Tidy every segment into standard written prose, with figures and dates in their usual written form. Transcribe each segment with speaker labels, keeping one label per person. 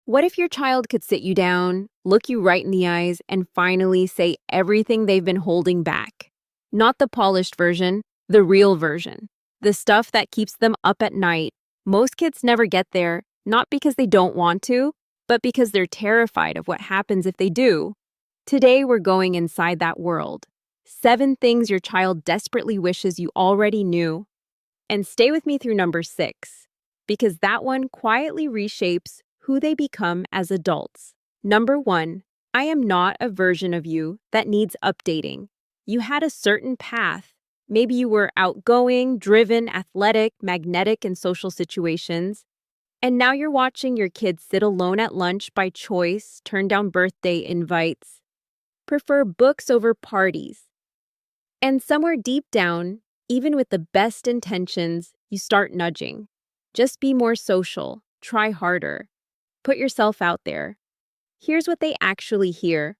Speaker 1: What if your child could sit you down, look you right in the eyes, and finally say everything they've been holding back? Not the polished version, the real version. The stuff that keeps them up at night. Most kids never get there, not because they don't want to, but because they're terrified of what happens if they do. Today, we're going inside that world. 7 things your child desperately wishes you already knew. And stay with me through number 6, because that one quietly reshapes who they become as adults. Number 1, I am not a version of you that needs updating. You had a certain path. Maybe you were outgoing, driven, athletic, magnetic in social situations. And now you're watching your kids sit alone at lunch by choice, turn down birthday invites, prefer books over parties. And somewhere deep down, even with the best intentions, you start nudging. Just be more social, try harder, put yourself out there. Here's what they actually hear.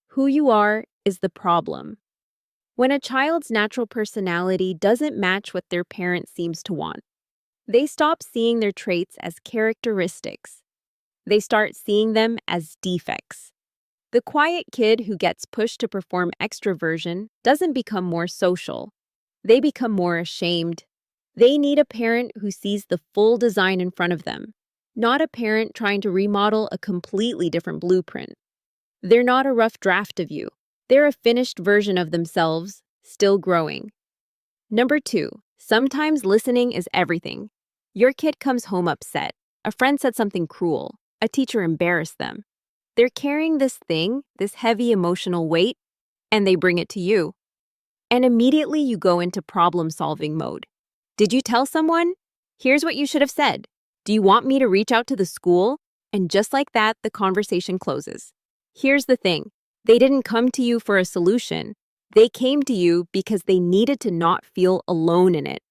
Speaker 1: Who you are is the problem. When a child's natural personality doesn't match what their parent seems to want, they stop seeing their traits as characteristics. They start seeing them as defects. The quiet kid who gets pushed to perform extroversion doesn't become more social. They become more ashamed. They need a parent who sees the full design in front of them, not a parent trying to remodel a completely different blueprint. They're not a rough draft of you. They're a finished version of themselves, still growing. Number 2, sometimes listening is everything. Your kid comes home upset. A friend said something cruel. A teacher embarrassed them. They're carrying this thing, this heavy emotional weight, and they bring it to you. And immediately you go into problem-solving mode. Did you tell someone? Here's what you should have said. Do you want me to reach out to the school? And just like that, the conversation closes. Here's the thing. They didn't come to you for a solution. They came to you because they needed to not feel alone in it.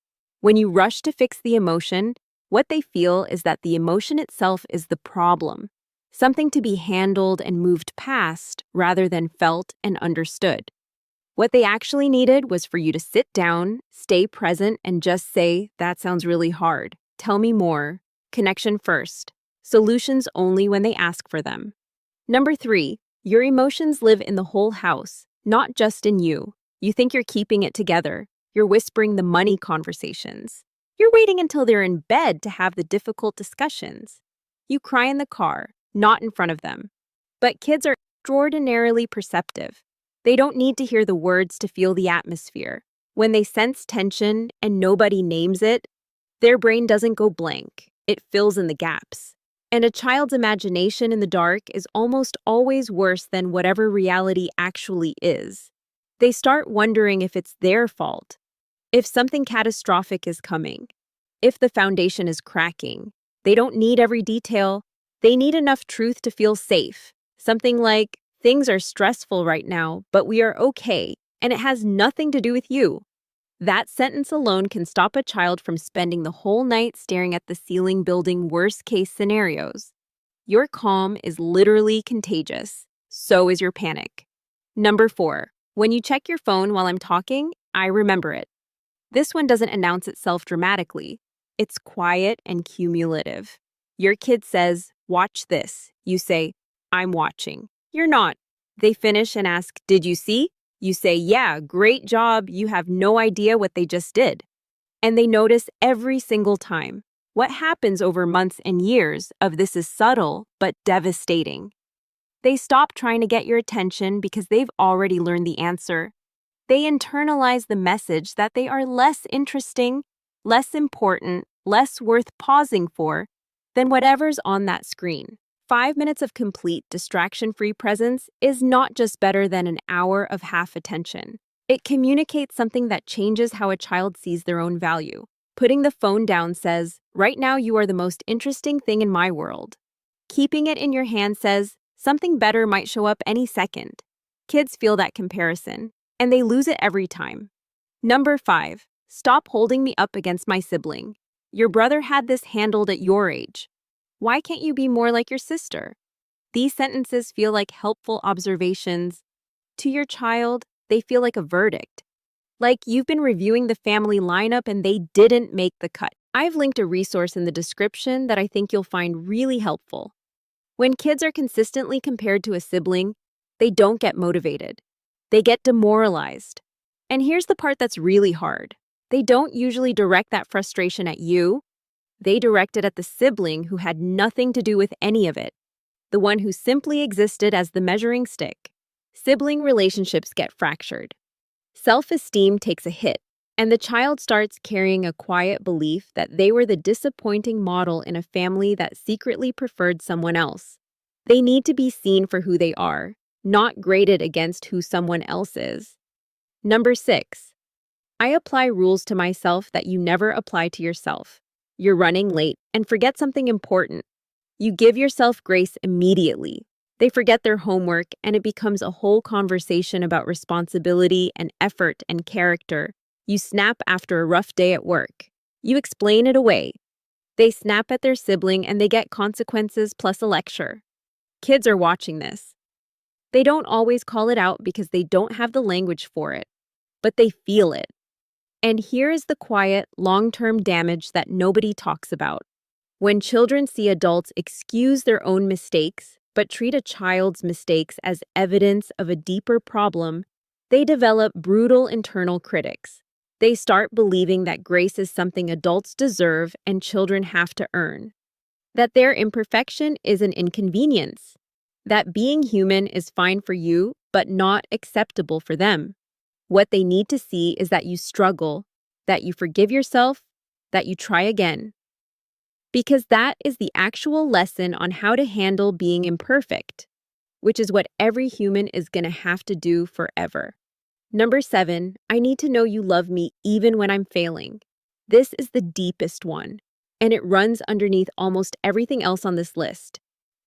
Speaker 1: When you rush to fix the emotion, what they feel is that the emotion itself is the problem. Something to be handled and moved past rather than felt and understood. What they actually needed was for you to sit down, stay present, and just say, that sounds really hard. Tell me more. Connection first. Solutions only when they ask for them. Number 3, your emotions live in the whole house, not just in you. You think you're keeping it together. You're whispering the money conversations. You're waiting until they're in bed to have the difficult discussions. You cry in the car, not in front of them. But kids are extraordinarily perceptive. They don't need to hear the words to feel the atmosphere. When they sense tension and nobody names it, their brain doesn't go blank. It fills in the gaps. And a child's imagination in the dark is almost always worse than whatever reality actually is. They start wondering if it's their fault, if something catastrophic is coming, if the foundation is cracking. They don't need every detail. They need enough truth to feel safe. Something like, things are stressful right now, but we are okay, and it has nothing to do with you. That sentence alone can stop a child from spending the whole night staring at the ceiling building worst-case scenarios. Your calm is literally contagious. So is your panic. Number 4, when you check your phone while I'm talking, I remember it. This one doesn't announce itself dramatically. It's quiet and cumulative. Your kid says, watch this. You say, I'm watching. You're not. They finish and ask, did you see? You say, yeah, great job. You have no idea what they just did. And they notice every single time. What happens over months and years of this is subtle but devastating. They stop trying to get your attention because they've already learned the answer. They internalize the message that they are less interesting, less important, less worth pausing for than whatever's on that screen. 5 minutes of complete distraction-free presence is not just better than an hour of half attention. It communicates something that changes how a child sees their own value. Putting the phone down says, right now you are the most interesting thing in my world. Keeping it in your hand says, something better might show up any second. Kids feel that comparison, and they lose it every time. Number 5, stop holding me up against my sibling. Your brother had this handled at your age. Why can't you be more like your sister? These sentences feel like helpful observations. To your child, they feel like a verdict. Like you've been reviewing the family lineup and they didn't make the cut. I've linked a resource in the description that I think you'll find really helpful. When kids are consistently compared to a sibling, they don't get motivated. They get demoralized. And here's the part that's really hard. They don't usually direct that frustration at you. They direct it at the sibling who had nothing to do with any of it, the one who simply existed as the measuring stick. Sibling relationships get fractured. Self-esteem takes a hit, and the child starts carrying a quiet belief that they were the disappointing model in a family that secretly preferred someone else. They need to be seen for who they are, not graded against who someone else is. Number 6. I apply rules to myself that you never apply to yourself. You're running late and forget something important. You give yourself grace immediately. They forget their homework, and it becomes a whole conversation about responsibility and effort and character. You snap after a rough day at work. You explain it away. They snap at their sibling and they get consequences plus a lecture. Kids are watching this. They don't always call it out because they don't have the language for it, but they feel it. And here is the quiet, long-term damage that nobody talks about. When children see adults excuse their own mistakes, but treat a child's mistakes as evidence of a deeper problem, they develop brutal internal critics. They start believing that grace is something adults deserve and children have to earn. That their imperfection is an inconvenience. That being human is fine for you, but not acceptable for them. What they need to see is that you struggle, that you forgive yourself, that you try again. Because that is the actual lesson on how to handle being imperfect, which is what every human is going to have to do forever. Number 7, I need to know you love me even when I'm failing. This is the deepest one, and it runs underneath almost everything else on this list.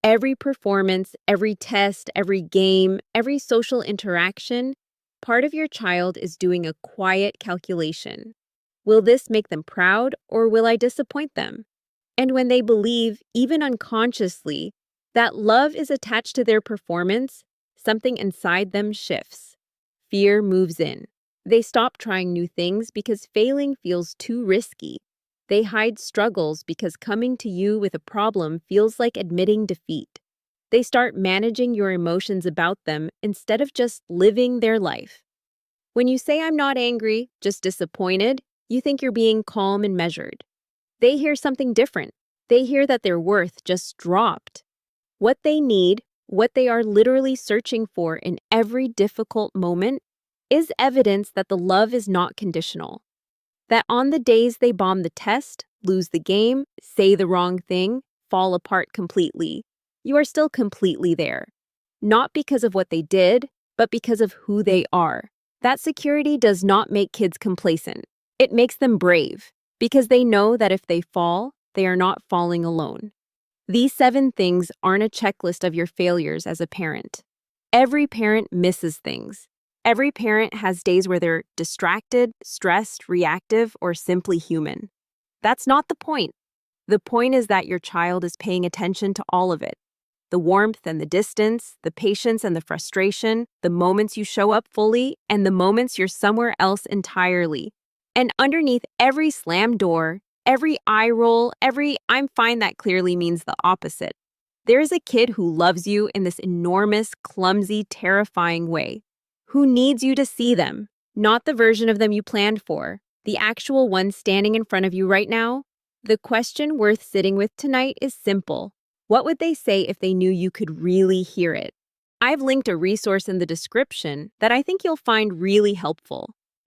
Speaker 1: Every performance, every test, every game, every social interaction, part of your child is doing a quiet calculation. Will this make them proud, or will I disappoint them? And when they believe, even unconsciously, that love is attached to their performance, something inside them shifts. Fear moves in. They stop trying new things because failing feels too risky. They hide struggles because coming to you with a problem feels like admitting defeat. They start managing your emotions about them instead of just living their life. When you say I'm not angry, just disappointed, you think you're being calm and measured. They hear something different. They hear that their worth just dropped. What they need, what they are literally searching for in every difficult moment, is evidence that the love is not conditional. That on the days they bomb the test, lose the game, say the wrong thing, fall apart completely, you are still completely there. Not because of what they did, but because of who they are. That security does not make kids complacent. It makes them brave, because they know that if they fall, they are not falling alone. These 7 things aren't a checklist of your failures as a parent. Every parent misses things. Every parent has days where they're distracted, stressed, reactive, or simply human. That's not the point. The point is that your child is paying attention to all of it. The warmth and the distance, the patience and the frustration, the moments you show up fully, and the moments you're somewhere else entirely. And underneath every slammed door, every eye roll, every "I'm fine" that clearly means the opposite, there is a kid who loves you in this enormous, clumsy, terrifying way, who needs you to see them, not the version of them you planned for, the actual one standing in front of you right now. The question worth sitting with tonight is simple. What would they say if they knew you could really hear it? I've linked a resource in the description that I think you'll find really helpful.